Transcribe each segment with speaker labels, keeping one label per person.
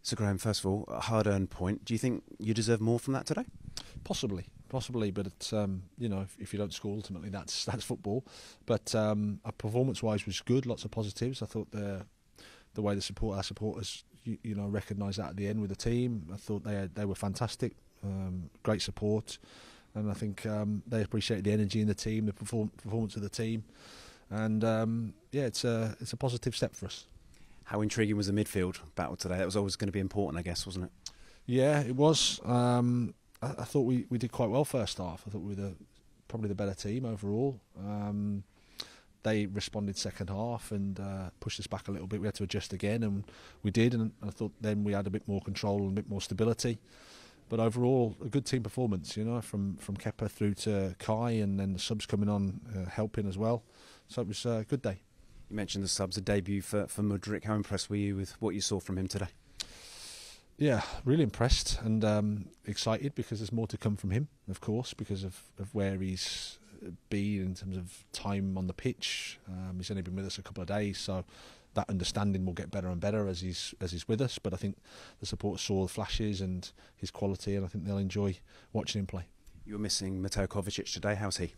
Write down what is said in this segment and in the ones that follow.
Speaker 1: So Graham, first of all, a hard-earned point. Do you think you deserve more from that today?
Speaker 2: Possibly, but it's, if you don't score, ultimately that's football. But performance-wise was good, lots of positives. I thought the way our supporters, recognised that at the end with the team. I thought they were fantastic, great support, and I think they appreciated the energy in the team, the performance of the team, and it's a positive step for us.
Speaker 1: How intriguing was the midfield battle today? That was always going to be important, I guess, wasn't it?
Speaker 2: Yeah, it was. I thought we did quite well first half. I thought we were probably the better team overall. They responded second half and pushed us back a little bit. We had to adjust again, and we did. And I thought then we had a bit more control and a bit more stability. But overall, a good team performance. From Kerr through to Kai, and then the subs coming on helping as well. So it was a good day.
Speaker 1: You mentioned the subs, a debut for Mudryk. How impressed were you with what you saw from him today?
Speaker 2: Yeah, really impressed and excited because there's more to come from him, of course, because of where he's been in terms of time on the pitch. He's only been with us a couple of days, so that understanding will get better and better as he's with us. But I think the supporters saw the flashes and his quality, and I think they'll enjoy watching him play. You
Speaker 1: were missing Mateo Kovacic today. How's he?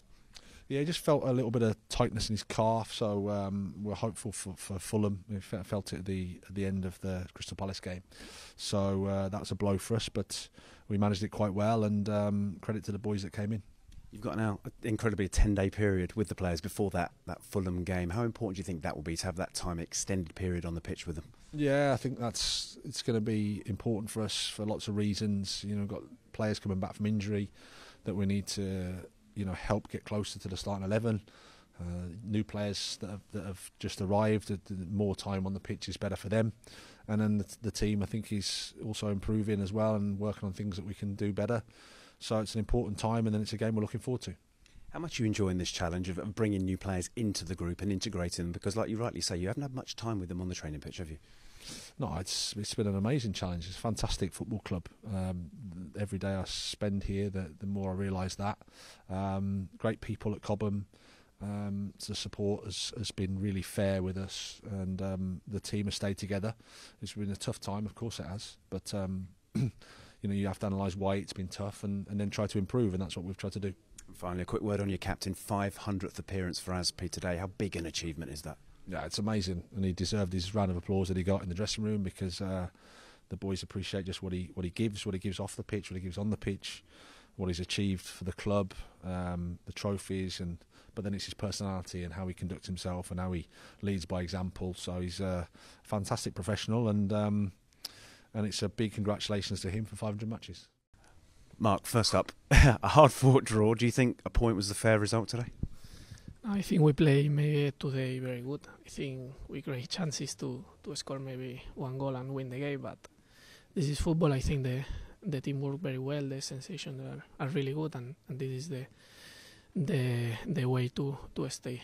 Speaker 2: Yeah, he just felt a little bit of tightness in his calf, so we're hopeful for Fulham. We felt it at the end of the Crystal Palace game, so that was a blow for us, but we managed it quite well, and credit to the boys that came in.
Speaker 1: You've got now incredibly a 10-day period with the players before that Fulham game. How important do you think that will be to have that time extended period on the pitch with them?
Speaker 2: Yeah, I think it's going to be important for us for lots of reasons. We've got players coming back from injury that we need to help get closer to the starting 11. New players that have just arrived. More time on the pitch is better for them, and then the team I think is also improving as well and working on things that we can do better. So it's an important time, and then it's a game we're looking forward to.
Speaker 1: How much are you enjoying this challenge of bringing new players into the group and integrating them? Because like you rightly say, you haven't had much time with them on the training pitch, have you?
Speaker 2: No, it's been an amazing challenge. It's a fantastic football club. Every day I spend here, the more I realise that. Great people at Cobham. The support has been really fair with us, and the team has stayed together. It's been a tough time, of course it has, but you have to analyse why it's been tough and then try to improve, and that's what we've tried to do.
Speaker 1: Finally, a quick word on your captain. 500th appearance for Azpi today. How big an achievement is that?
Speaker 2: Yeah, it's amazing, and he deserved his round of applause that he got in the dressing room, because the boys appreciate just what he gives off the pitch, what he gives on the pitch, what he's achieved for the club, the trophies, but then it's his personality and how he conducts himself and how he leads by example. So he's a fantastic professional, and it's a big congratulations to him for 500 matches.
Speaker 1: Marc, first up, a hard-fought draw. Do you think a point was the fair result today?
Speaker 3: I think we play maybe today very good. I think we create chances to score maybe one goal and win the game, but this is football. I think the team worked very well. The sensations are really good, and this is the way to stay.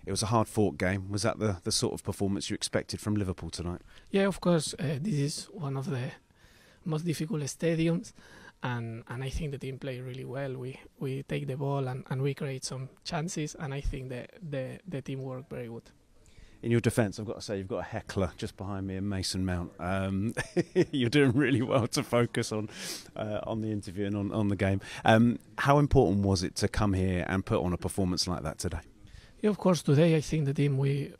Speaker 1: It was a hard-fought game. Was that the sort of performance you expected from Liverpool tonight?
Speaker 3: Yeah, of course. This is one of the most difficult stadiums, and I think the team played really well. We take the ball and we create some chances, and I think the team worked very good.
Speaker 1: In your defence, I've got to say, you've got a heckler just behind me, and Mason Mount. You're doing really well to focus on the interview and on the game. How important was it to come here and put on a performance like that today?
Speaker 3: Yeah, of course. Today, I think the team we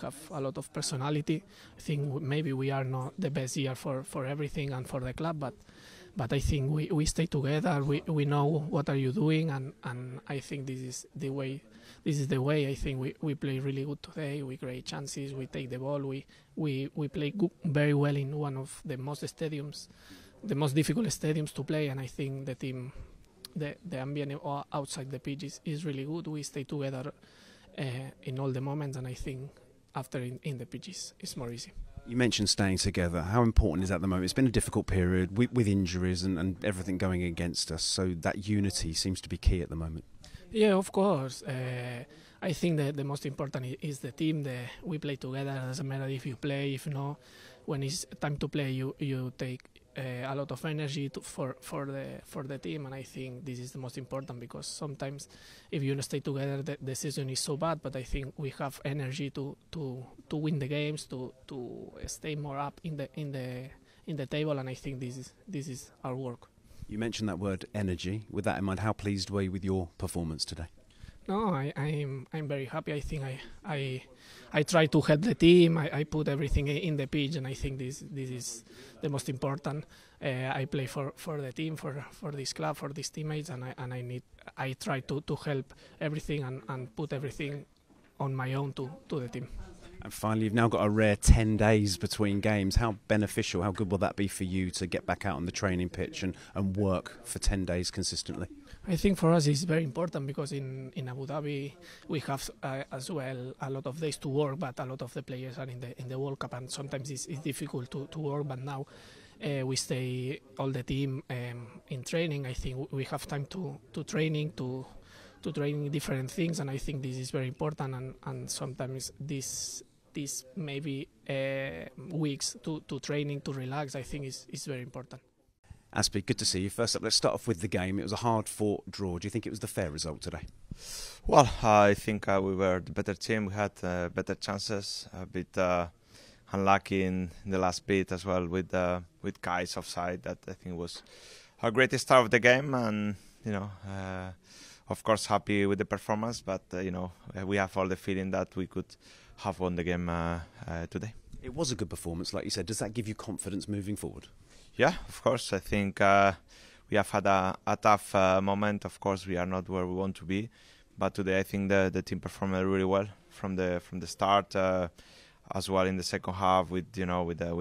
Speaker 3: have a lot of personality. I think maybe we are not the best year for everything and for the club, but I think we stay together. We know what are you doing, and I think this is the way. This is the way. I think we play really good today. We create chances. We take the ball. We play very well in one of the most difficult stadiums to play, and I think the team. The ambient outside the pitch is really good. We stay together in all the moments, and I think after in the pitch it's more easy.
Speaker 1: You mentioned staying together. How important is that at the moment? It's been a difficult period with injuries and everything going against us, so that unity seems to be key at the moment.
Speaker 3: Yeah, of course. I think that the most important is the team. We play together. It doesn't matter if you play, if not. When it's time to play, you take a lot of energy for the team, and I think this is the most important, because sometimes if you stay together, the season is so bad. But I think we have energy to win the games, to stay more up in the table, and I think this is our work.
Speaker 1: You mentioned that word energy. With that in mind, how pleased were you with your performance today?
Speaker 3: No, I'm very happy. I think I try to help the team. I put everything in the pitch, and I think this is the most important. I play for the team, for this club, for these teammates, and I try to help everything and put everything on my own to the team.
Speaker 1: And finally, you've now got a rare 10 days between games. How beneficial, how good will that be for you to get back out on the training pitch and work for 10 days consistently?
Speaker 3: I think for us it's very important, because in Abu Dhabi we have as well a lot of days to work, but a lot of the players are in the World Cup, and sometimes it's difficult to work. But now we stay all the team in training. I think we have time to training, to training different things, and I think this is very important. And sometimes this maybe weeks to training, to relax, I think is very important.
Speaker 1: Azpi, good to see you. First up, let's start off with the game. It was a hard-fought draw. Do you think it was the fair result today?
Speaker 4: Well, I think we were the better team. We had better chances. A bit unlucky in the last bit as well with guys offside. That I think was our greatest start of the game, and of course happy with the performance. But we have all the feeling that we could have won the game today.
Speaker 1: It was a good performance, like you said. Does that give you confidence moving forward?
Speaker 4: Yeah, of course. I think we have had a tough moment. Of course, we are not where we want to be, but today I think the team performed really well from the start, as well in the second half with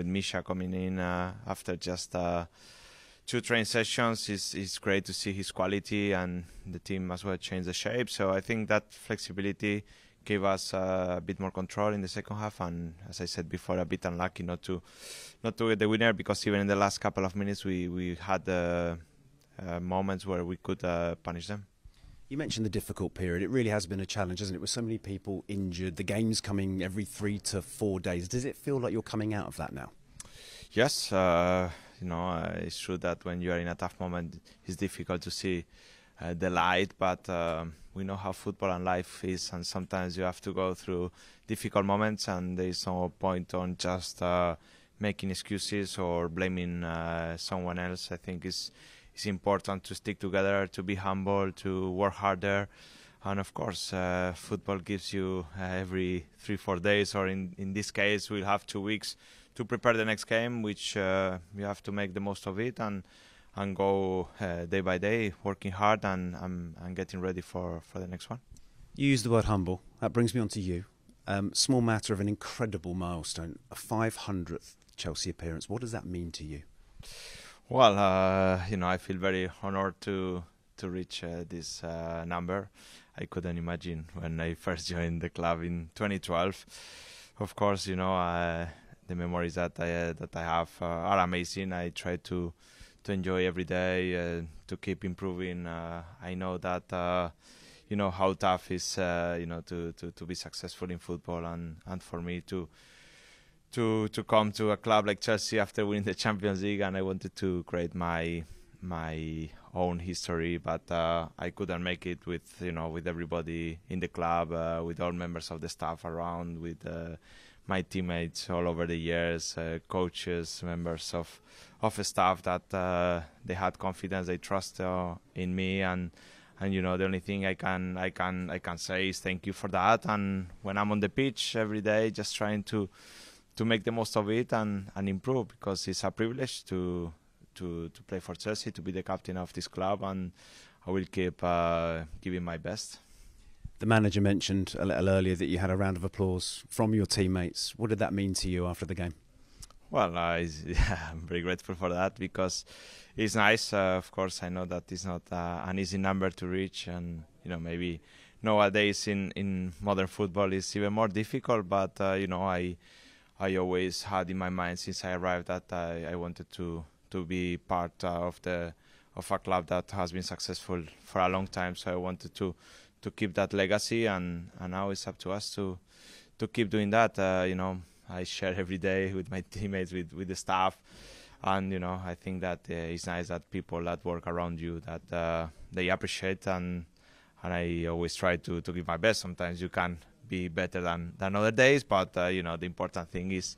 Speaker 4: Misha coming in after just 2 training sessions. It's great to see his quality, and the team as well changed the shape. So I think that flexibility gave us a bit more control in the second half, and as I said before, a bit unlucky not to get the winner, because even in the last couple of minutes we had moments where we could punish them.
Speaker 1: You mentioned the difficult period. It really has been a challenge, hasn't it, with so many people injured, the games coming every 3 to 4 days. Does it feel like you're coming out of that now?
Speaker 4: Yes, it's true that when you are in a tough moment, it's difficult to see the light, but we know how football and life is, and sometimes you have to go through difficult moments, and there is no point on just making excuses or blaming someone else. I think it's important to stick together, to be humble, to work harder, and of course football gives you every 3-4 days, or in this case we'll have 2 weeks to prepare the next game, which you have to make the most of it and go day by day, working hard and getting ready for the next one.
Speaker 1: You used the word humble. That brings me on to you. Small matter of an incredible milestone, a 500th Chelsea appearance. What does that mean to you?
Speaker 4: Well, I feel very honoured to reach this number. I couldn't imagine when I first joined the club in 2012. Of course, the memories that I have are amazing. I try to enjoy every day, to keep improving. I know that how tough is to be successful in football, and for me to come to a club like Chelsea after winning the Champions League, and I wanted to create my own history, but I couldn't make it with everybody in the club, with all members of the staff around, with my teammates all over the years, coaches, members of staff that they had confidence, they trust in me, and the only thing I can say is thank you for that. And when I'm on the pitch every day, just trying to make the most of it and improve, because it's a privilege to play for Chelsea, to be the captain of this club, and I will keep giving my best.
Speaker 1: The manager mentioned a little earlier that you had a round of applause from your teammates. What did that mean to you after the game?
Speaker 4: Well, I'm very grateful for that, because it's nice. Of course, I know that it's not an easy number to reach, and maybe nowadays in modern football it's even more difficult. But I always had in my mind since I arrived that I wanted to be part of a club that has been successful for a long time. So I wanted to keep that legacy, and now it's up to us to keep doing that. I share every day with my teammates, with the staff, And I think that it's nice that people that work around you that they appreciate, and I always try to give my best. Sometimes you can be better than other days, but the important thing is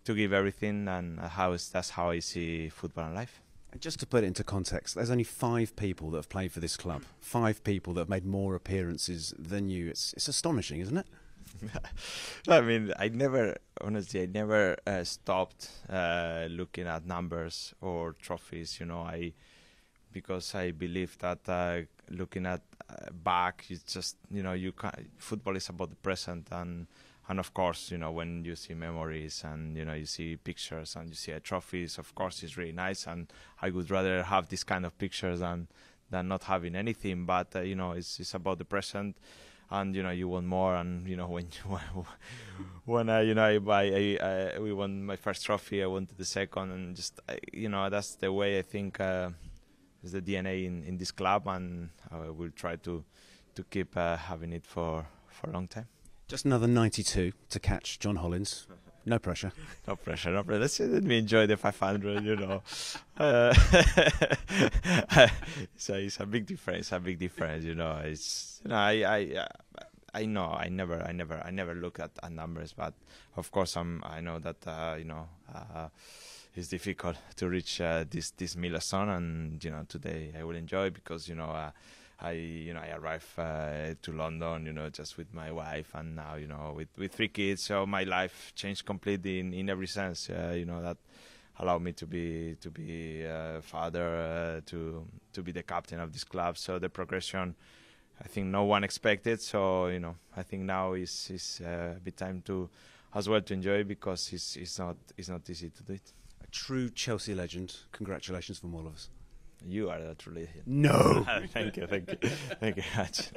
Speaker 4: to give everything, and that's how I see football and life.
Speaker 1: And just to put it into context, there's only 5 people that have played for this club. 5 people that have made more appearances than you. It's astonishing, isn't it?
Speaker 4: I mean, I never stopped looking at numbers or trophies. Because I believe that looking at back, it's just you can. Football is about the present, and of course, when you see memories and you see pictures and you see trophies, of course, it's really nice. And I would rather have this kind of pictures than not having anything. But it's about the present. And you want more, and when we won my first trophy, I wanted the second, and just that's the way I think is the DNA in this club, and I will try to keep having it for a long time.
Speaker 1: Just another 92 to catch John Hollins. No pressure.
Speaker 4: No pressure. Let me enjoy the 500. It's a big difference. It's I know. I never look at numbers, but of course I know that it's difficult to reach this milestone, and today I will enjoy because I arrived to London, just with my wife, and now with 3 kids. So my life changed completely in every sense. That allowed me to be a father, to be the captain of this club. So the progression, I think no one expected. So I think now is a bit time to as well to enjoy, because it's not easy to do it.
Speaker 1: A true Chelsea legend. Congratulations from all of us.
Speaker 4: You are a true legend.
Speaker 1: No.
Speaker 4: Thank you very much.